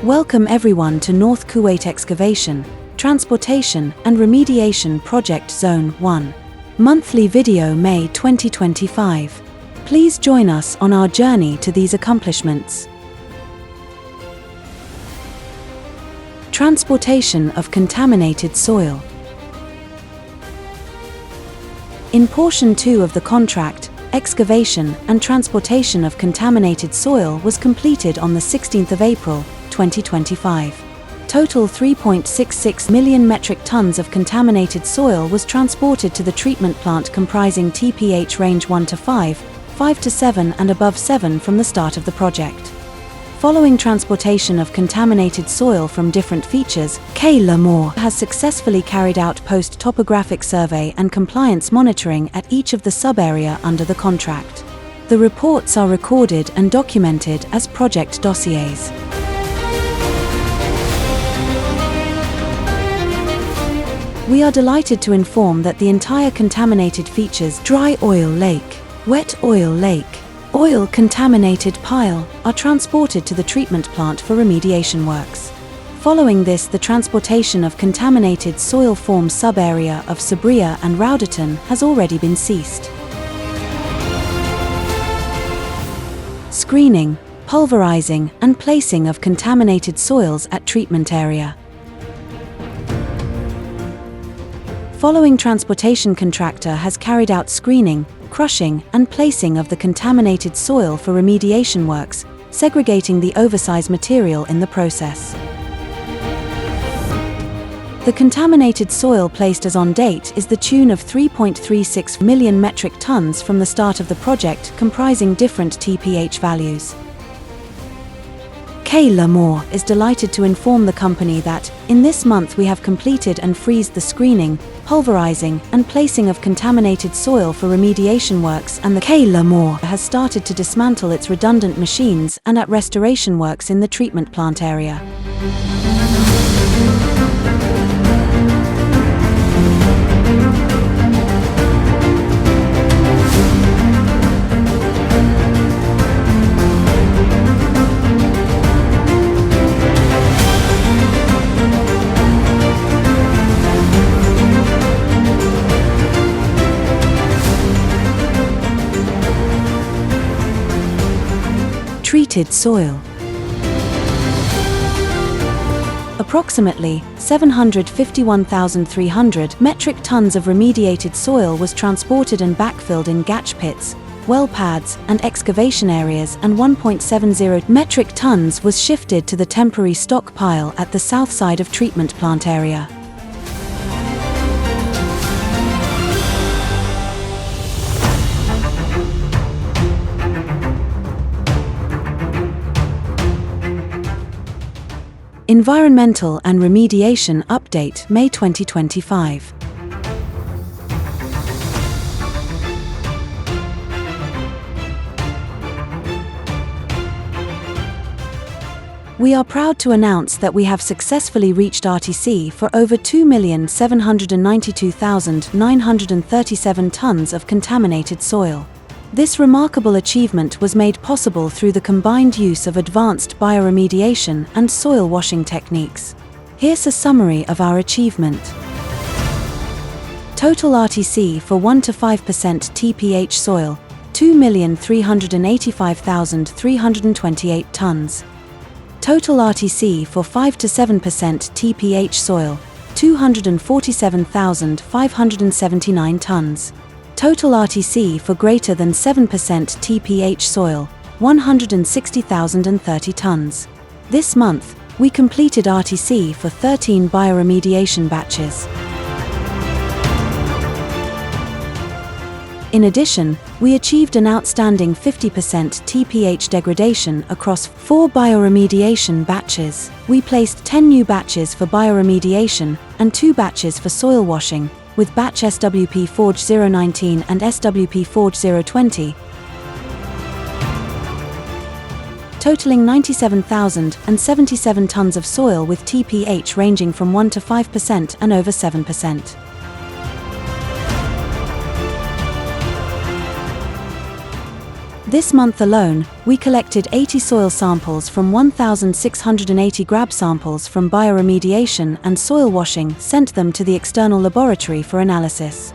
Welcome everyone to North Kuwait Excavation, Transportation and Remediation Project Zone 1. Monthly video May 2025. Please join us on our journey to these accomplishments. Transportation of contaminated soil. In Portion 2 of the contract, excavation and transportation of contaminated soil was completed on the 16th of April, 2025. Total 3.66 million metric tons of contaminated soil was transported to the treatment plant comprising TPH range 1 to 5, 5 to 7 and above 7 from the start of the project. Following transportation of contaminated soil from different features, Lamor has successfully carried out post-topographic survey and compliance monitoring at each of the sub-area under the contract. The reports are recorded and documented as project dossiers. We are delighted to inform that the entire contaminated features dry oil lake, wet oil lake, oil contaminated pile are transported to the treatment plant for remediation works. Following this, the transportation of contaminated soil form sub-area of Sabria and Rowderton has already been ceased. Screening, pulverizing and placing of contaminated soils at treatment area. Following transportation, contractor has carried out screening, crushing and placing of the contaminated soil for remediation works, segregating the oversized material in the process. The contaminated soil placed as on date is the tune of 3.36 million metric tons from the start of the project, comprising different TPH values. Lamor is delighted to inform the company that, in this month we have completed and freezed the screening, pulverizing and placing of contaminated soil for remediation works, and the Lamor has started to dismantle its redundant machines and at restoration works in the treatment plant area. Treated soil. Approximately 751,300 metric tons of remediated soil was transported and backfilled in gatch pits, well pads and excavation areas, and 1.70 metric tons was shifted to the temporary stockpile at the south side of treatment plant area. Environmental and Remediation Update, May 2025. We are proud to announce that we have successfully reached RTC for over 2,792,937 tons of contaminated soil. This remarkable achievement was made possible through the combined use of advanced bioremediation and soil washing techniques. Here's a summary of our achievement. Total RTC for 1 to 5% TPH soil, 2,385,328 tons. Total RTC for 5 to 7% TPH soil, 247,579 tons. Total RTC for greater than 7% TPH soil, 160,030 tons. This month, we completed RTC for 13 bioremediation batches. In addition, we achieved an outstanding 50% TPH degradation across 4 bioremediation batches. We placed 10 new batches for bioremediation and 2 batches for soil washing, with batch SWP Forge 019 and SWP Forge 020, totaling 97,077 tons of soil with TPH ranging from 1 to 5% and over 7%. This month alone, we collected 80 soil samples from 1,680 grab samples from bioremediation and soil washing, sent them to the external laboratory for analysis.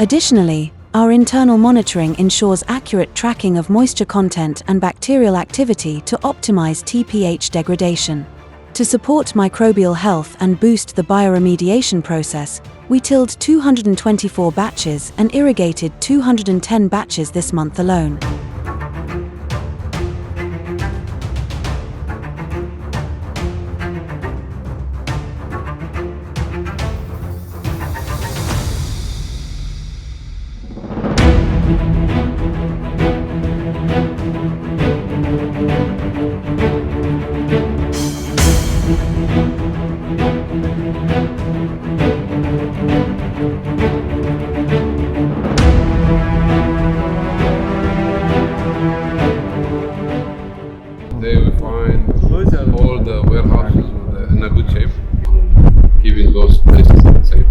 Additionally, our internal monitoring ensures accurate tracking of moisture content and bacterial activity to optimize TPH degradation. To support microbial health and boost the bioremediation process, we tilled 224 batches and irrigated 210 batches this month alone. Today we find all the warehouses in a good shape, keeping those places safe.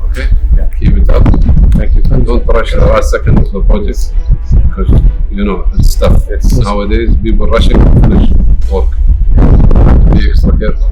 Okay? Yeah. Keep it up. Thank you. And don't rush the last second of the project, because you know it's tough. Nowadays people rushing to finish work. Be extra careful.